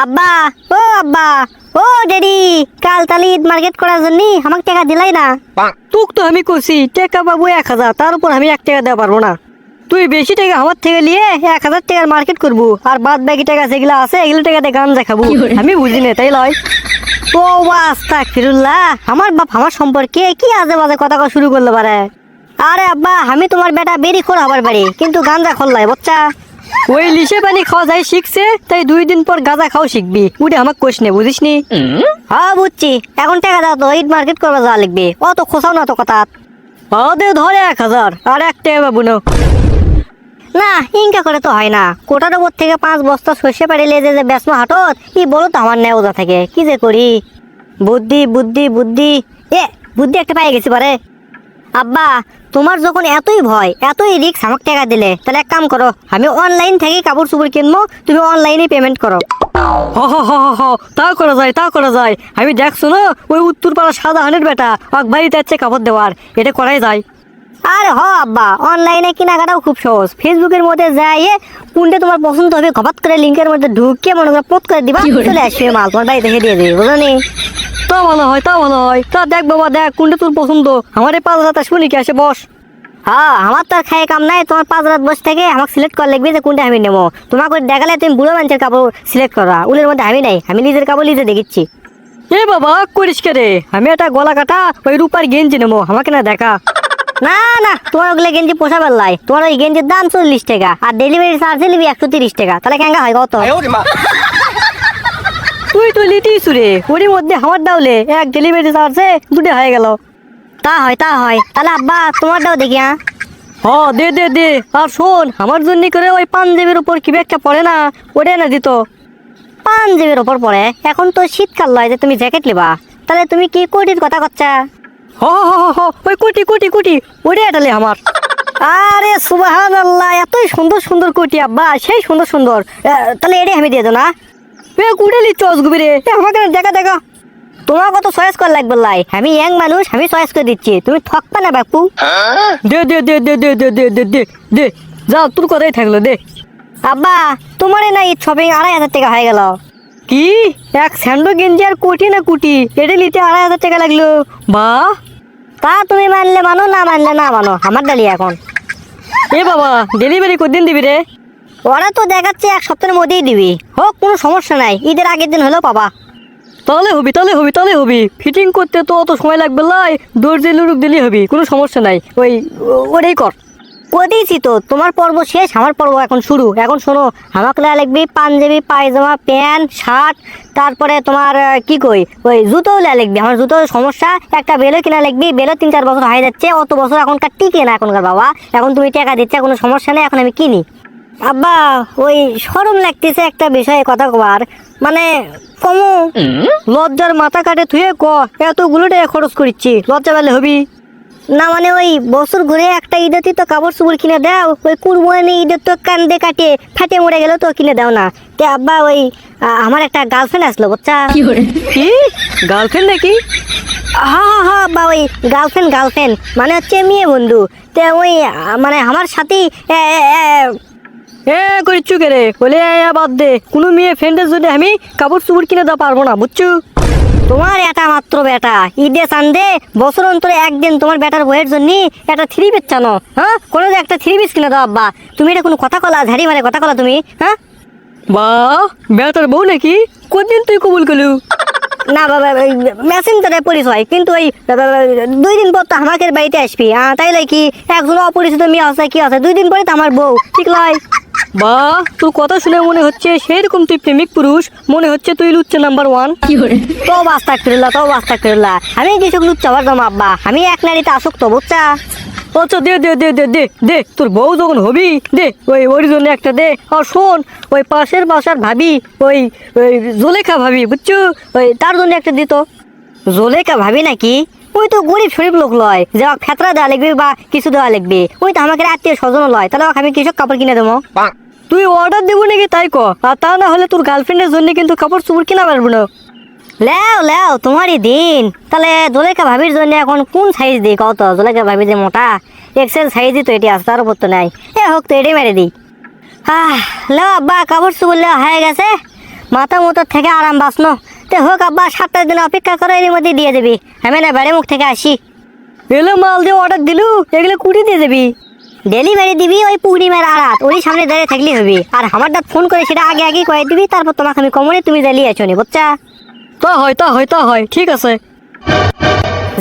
আব্বা, ও আব্বা, ও ড্যাডি, কাল তালি ঈদ মার্কেট করার জন্য আমাকে টাকা দিলাই না। তোক তো আমি কইছি টাকা পাবো 1000, তার উপর আমি 1 টাকা দেওয়া পারবো না। তুই বেশি টাকা আমার থেকে নিয়ে 1000 টাকার মার্কেট করবো, আর বাদ বাকি টাকা যেগুলো আছে এগুলো টাকাতে গান দেখাবো। আমি বুঝি না, তাই লয়? ও আস্তাগফিরুল্লাহ, আমার বাপ আমার সম্পর্কে কি আজে বাজে কথা কওয়া শুরু করলো পারে। আরে আব্বা, আমি তোমার বেটা বেরি খোর হবার পারি, কিন্তু গাঞ্জা খোল্লাই বাচ্চা। ওই লিসে পানি খাওয়া যায় শিখছে, তাই 2 দিন পর গাঁজা খাও শিখবি। উঠে আমাকে কোশ নে, বুঝিস নি? হ্যাঁ বুঝছি, এখন টাকা দাও তো, ঈদ মার্কেট করবা যাওয়া লিখবে, অত খোসাও না তো কথা। দে ধরে 1000, আর 1 টাকা পাবো না। না, ইনকা করে তো হয় না। কোটার উপর থেকে 5 বস্তা সর্ষে পাড়িলে যে বেসমা হাটত, ই বলো তো আমার নেওজা থাকে, কি যে করি। বুদ্ধি বুদ্ধি বুদ্ধি, বুদ্ধি একটা পাই গেছি পারে। আব্বা, তোমার যখন এতই ভয়, এতই রিস্ক আমাকে টাকা দিলে, তাহলে এক কাম করো, আমি অনলাইন থেকে কাপড় চোপড় কিনবো, তুমি অনলাইনে পেমেন্ট করো। তা করা যায়, তা করা যায়। আমি দেখছো না, ওই উত্তরপাড়া শাহজাহানের বেটা এক বাড়িতে যাচ্ছে কাপড় দেওয়ার, এটা করাই যায়। আরে আব্বা, অনলাইনে কেনাকাটাও খুব সহজ। ফেসবুকের মধ্যে যাইয়ে কোনটা তোমার পছন্দ হবে, খপাত করে লিঙ্কের মধ্যে ঢুকিয়ে মনে করে পোস্ট করে দিবা, চলে আসবে মাল তোমার বাড়িতে এসে দিয়ে দেবে, বুঝলো নি? তা ভালো হয়, তা ভালো হয়। তা দেখ বাবা, দেখ কোনটা তোর পছন্দ। আমার এই 5 রাত শুনি কি আসে, বস। হ্যাঁ, আমার তো আর খায় কাম নাই, তোমার 5 রাত বসে থেকে আমাকে সিলেক্ট করা লাগবে যে কোনটা আমি নেবো। তোমাকে দেখালে তুমি বুড়ো মানুষের কাপড় সিলেক্ট করা, উলের মধ্যে আমি নাই, আমি নিজের কাপড় নিজে দেখিচ্ছি। এ বাবা, করিস কে রে? আমি একটা গলা কাটা ওই রূপার গেঞ্জি নেবো, আমাকে না দেখা। না না, তোমার ওগুলো গেঞ্জি পোষা বেল্লাই, তোমার ওই গেঞ্জির দাম 40 টাকা, আর ডেলিভারি চার্জ নিবি 130 টাকা, তাহলে কেঙ্গা হয় কত? তুই তো লিটিস রে, ওর মধ্যে আমার দাওলে এক ডেলিভারি চার্জে 2 হয়ে গেল। তা হয়, তা হয়, তাহলে আব্বা তোমারটাও দেখি। দে দে দে। আর শোন, আমার জন্য করে ওই পাঞ্জাবির উপর কি একটা পড়ে না, ওটা না দিত। পাঞ্জাবির ওপর পড়ে? এখন তো শীতকাল লয় যে তুমি জ্যাকেট লিবা, তাহলে তুমি কি কোটির কথা করছা? ওই কোটি কোটি কোটি, ওটা এটালে আমার। আরে সুবহানাল্লাহ, এতই সুন্দর সুন্দর কোটি আব্বা, সেই সুন্দর সুন্দর। তাহলে এটাই আমি দিয়ে দেবো না? কুড়ে লিচ্ছ অসগুবি রে, আমাকে না দেখা দেখা। তোমার কত চয়েস করে লাগবে লাই, আমি ইয়াং মানুষ, আমি চয়েস করে দিচ্ছি, তুমি ঠকবা না বাপু। দে দে দে দে দে দে দে দে দে দে, যা তোর কথাই থাকলো, দে। আব্বা, তোমারই না ঈদ শপিং 2500 টাকা হয়ে গেল। কি এক স্যান্ডো গেঞ্জি আর কোটি না কুটি, এটা নিতে 2500 টাকা লাগলো? বা, তা তুমি মানলে মানো, না মানলে না মানো, আমার ডালি এখন। এ বাবা, ডেলিভারি কদিন দিবি রে? ওরা তো দেখাচ্ছে 1 সপ্তাহের মধ্যেই দিবি, হোক কোনো সমস্যা নাই, ঈদের আগের দিন হলেও পাবা। তাহলে হবি, তাহলে হবি, তাহলে হবি। ফিটিং করতে তো অত সময় লাগবে লাই, দর্জি লুরুক দিলেই হবি, কোনো সমস্যা নাই। ওটাই কর। কদিয়েছি তো, তোমার পর্ব শেষ, আমার পর্ব এখন শুরু। এখন শোনো, আমাকে লাগবে পাঞ্জাবি, পায়জামা, প্যান্ট, শার্ট, তারপরে তোমার কি কই ওই জুতোও লাগবে। আমার জুতো সমস্যা, একটা বেলও কিনা লাগবে, বেলও 3-4 বছর হয়ে যাচ্ছে, অত বছর এখনকার টিকে না এখনকার বাবা। এখন তুমি টাকা দিচ্ছে, কোনো সমস্যা নেই, এখন আমি কিনি। আব্বা, ওই শরম লাগতেছে একটা বিষয়ে কথা কবার, মানে কমু। লজ্জার মাথা কাটে থুয়ে ক, এতগুলো টাকা খরচ করিচ্ছি, লজ্জা পেলে হবি না? মানে ওই বছর ঘুরে একটা ঈদেতে তো কাপড় চোপড় কিনে দাও, ওই কুরবানি ঈদের তো কান্দে কাটে ফাটে মরে গেল তো কিনে দাও না। তে আব্বা, ওই আমার একটা গার্লফ্রেন্ড আসলো বাচ্চা। কি গার্লফ্রেন্ড নাকি? হ্যাঁ আব্বা, ওই গার্লফ্রেন্ড গার্লফ্রেন্ড মানে হচ্ছে মেয়ে বন্ধু। তে ওই মানে আমার সাথে করিচ্ছু কে রে? বলে বাদ দে, কোনো মেয়ে ফ্রেন্ডের জন্য আমি কাপড় চুপড় কিনে দেওয়া পারবো না, বুঝছো? তোমার এটা মাত্র বেটা, ঈদে চান্দে বছর অন্তরে একদিন তোমার বেটার বইয়ের জন্য একটা 3 পিস চানো। হ্যাঁ, কোনো যে একটা 3 পিস কিনে দাও আব্বা। তুমি এটা কোনো কথা কলা, ঝাড়ি মারে কথা কলা তুমি? হ্যাঁ, বা, বেটার বউ নাকি? কদিন তুই কবুল করলু? না বাবা, মেশিন তো পরিচয়, কিন্তু ওই 2 দিন পর তো আমাকে বাড়িতে আসবি। তাইলে কি একজন অপরিচিত মেয়ে আছে, কি আছে, 2 দিন পরে তো আমার বউ, ঠিক নয়? বা, তোর কথা শুনে মনে হচ্ছে সেরকম তুই প্রেমিক পুরুষ, মনে হচ্ছে তুই লুচ্চা নাম্বার 1। তো বাস্তা করলা, তো বাস্তা করলা, আমি কিছু লুচ্চা পারতাম আব্বা, আমি এক নারীতে আসক্ত, বুঝছা? আচ্ছা দে দে দে দে দে দে, তোর বউ যখন হবি দে, ওর জন্য একটা দে। আর শোন, ওই পাশের বাসার ভাবি, ওই জোলেখা ভাবি, বুঝছো, ওই তার জন্য একটা দিত। জোলেকা ভাবি নাকি? ওই তো গরিব শরীফ লোক লয়, যে ফেতরা দেওয়া লাগবে বা কিছু দেওয়া লাগবে, ওই তো আমাকে আত্মীয় স্বজন লয়, তাহলে আমি কৃষক কাপড় কিনে দেবো। তুই অর্ডার দেবো নাকি তাই ক, আর তা না হলে তোর গার্লফ্রেন্ডের জন্য কিন্তু কাপড় চুপড় কিনা পারবো না। লেও লেও, তোমারই দিন। তাহলে জোলেখা ভাবির জন্য এখন কোন সাইজ দিই কত? জোলেখা ভাবি যে মোটা, এক্সেল সাইজই তো এটি আছে, তার উপর তো নাই। হোক তো এটাই মেরে দিই। লেও আব্বা, কাপড় চুপড় লেওয়া হয়ে গেছে। মাথা মতো থেকে আরাম বাঁচনো। তে হোক আব্বা, 7টা দিন অপেক্ষা করো, এর মধ্যে দিয়ে দেবি। আমি না বাড়ি মুখ থেকে আসি। এগুলো মাল দিয়ে অর্ডার দিলু, এগুলো কুড়ি দিয়ে যাবি। ডেলিভারি দিবি ওই পূর্ণিমার আড়াত, ওরই সামনে দাঁড়িয়ে থাকলেই হবে। আর আমারটা ফোন করে সেটা আগে আগে কয়ে দিবি, তারপর তোমাকে আমি কমনে তুমি জ্বালিয়ে আছো নি, বুঝছা? তা হয় ঠিক আছে।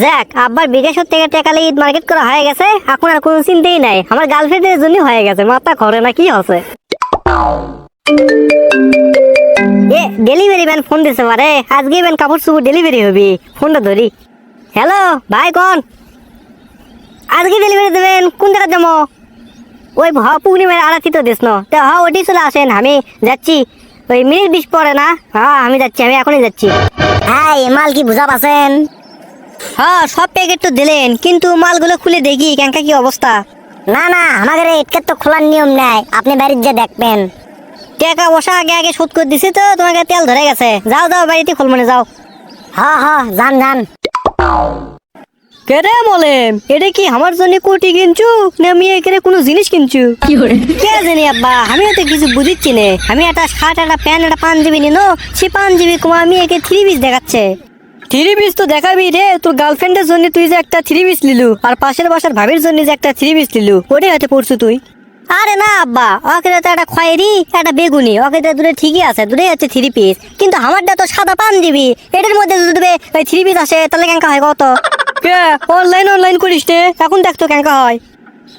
যাক, আব্বার বিদেশের থেকে টেকালে ঈদ মার্কেট করা হয়ে গেছে, এখন আর কোনো চিন্তাই নাই। আমার গার্লফ্রেন্ডের জন্য হয়ে গেছে, মাথা ঘরে না কি হচ্ছে। এ ডেলিভারি ম্যান ফোন দিছে পারে, আজকে ম্যান কাপড় চোপড় ডেলিভারি হবি। ফোনটা ধরি। হ্যালো ভাই, কোন আজকে ডেলিভারি দেবেন? কোন জায়গায় যাবো? ওই পূর্ণিমার আড়াতি তো দিস না, তো হ্যাঁ ওটি চলে আসেন, আমি যাচ্ছি। ওই মিনিট 20 পরে না? হ্যাঁ আমি যাচ্ছি, আমি এখনই যাচ্ছি। হ্যাঁ মাল কি বুঝা পাচ্ছেন? হ্যাঁ সব প্যাকেট তো দিলেন, কিন্তু মালগুলো খুলে দেখি কেনকা কি অবস্থা। না না, আমাদের এটকে তো খোলার নিয়ম নাই, আপনি বাড়িতে যে দেখবেন। টাকা বসা আগে আগে শোধ করে দিছি তো, তোমাকে তেল ধরে গেছে। যাও যাও, বাড়িতে খোল মানে যাও। হ্যাঁ হ্যাঁ, যান যান। কে রে মলেম, এটা কি আমার জন্য কোটি কিনছু না মেয়ে করে কোনো জিনিস কিনছু? কে জানি আব্বা, আমিও তো কিছু বুঝিচ্ছি না। আমি একটা শার্ট, একটা প্যান্ট, একটা পাঞ্জাবি নিনো, সে পাঞ্জাবি কুমা আমি একে 3 পিস দেখাচ্ছে। 3 পিস তো দেখাবি রে, তোর গার্লফ্রেন্ডের জন্য তুই যে একটা 3 পিস লিলু, আর পাশের বাসার ভাবির জন্য যে একটা 3 পিস লিলু, ওটাই হয়তো পড়ছু তুই। আরে না আব্বা, ওকে তো একটা খয়েরি, একটা বেগুনি, ওকে তো দূরে ঠিকই আছে, দূরে হচ্ছে 3 পিস। কিন্তু আমারটা তো সাদা পাঞ্জাবি, এটার মধ্যে যদি ওই 3 পিস আসে তাহলে কেঙ্কা হয় কত? কে অনলাইন করিস নে, এখন দেখ তো কেঙ্কা হয়।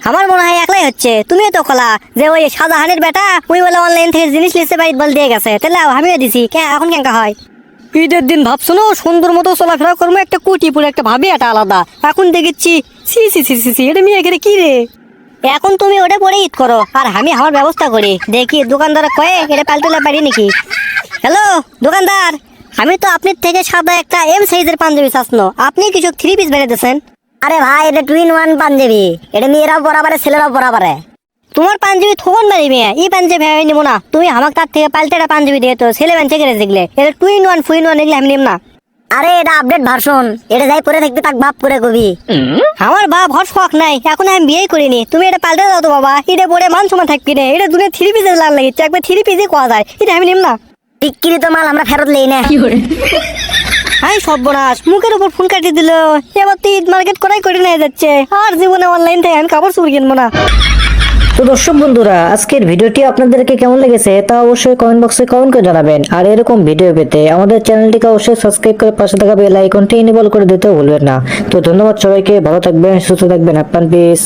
আমার মনে হয় একলাই হচ্ছে। তুমিও তো খোলা যে ওই শাহজাহানের বেটা, ওই বলে অনলাইন থেকে জিনিস লিখতে বাড়িতে বল দিয়ে গেছে, তাহলে আমিও দিছি। এখন কেঙ্কা হয়? ঈদের দিন ভাবছো না সুন্দর মতো চলাফেরা করবো, একটা কোটি পুরো একটা ভাবি একটা আলাদা। এখন দেখেছি সি সি সি সি সি, এটা মেয়ে এখানে কি রে? এখন তুমি ওটা পরে ঈদ করো, আর আমি আমার ব্যবস্থা করি। দেখি দোকানদার কয়ে এটা পাল্টুলে পারি নাকি। হ্যালো দোকানদার, আমি তো আপনার থেকে সাদা একটা এম সাইজের পাঞ্জাবি চাচ্ছিল, আপনি কিছু 3 পিস বেড়ে দিয়েছেন। আরে ভাই, এটা 2-in-1 পাঞ্জাবি, এটা মেয়েরাও পরাবারে ছেলেরাও পরাবারে। তোমার পাঞ্জাবি থোকন বাড়ি মেয়ে, এই পাঞ্জাবি আমি নিবো না। তুমি আমাকে তার থেকে পাল্টে একটা পাঞ্জাবি দিয়ে তো ছেলে বাঞ্চে গেলে যেগুলো, এটা 2-in-1 4-in-1 এগুলো আমি নিব না। আরে এটা আপডেট ভার্সন, এটা যাই পরে থাকবে তাক বাপ করে কবি। আমার বাপ হর শখ নাই, এখন আমি বিয়ে করিনি। তুমি এটা পাল্টে দাও তো বাবা, এটা পরে মান সমান থাকবি না। এটা দুনিয়া 3 পিসের লাল লাগিচ্ছে, একবার 3 পিসই কোয়া যায়, এটা আমি নিব না। বিক্রি তো মাল আমরা ফেরত লই না। হাই সর্বনাশ, মুখের উপর ফোন কাটিয়ে দিল। এবার তো ঈদ মার্কেট করাই করে নিয়ে যাচ্ছে, আর জীবনে অনলাইন থেকে আমি কাপড় চোপড় কিনবো না। তো দর্শক বন্ধুরা, আজকের ভিডিওটি আপনাদেরকে কেমন লেগেছে তা অবশ্যই কমেন্ট বক্সে কমেন্ট করে জানাবেন। আর এরকম ভিডিও পেতে আমাদের চ্যানেলটিকে অবশ্যই সাবস্ক্রাইব করে পাশে থাকা বেল আইকনটি এনেবল করে দিতে ভুলবেন না। তো ধন্যবাদ সবাইকে, ভালো থাকবেন, সুস্থ থাকবেন, আপনার পিস।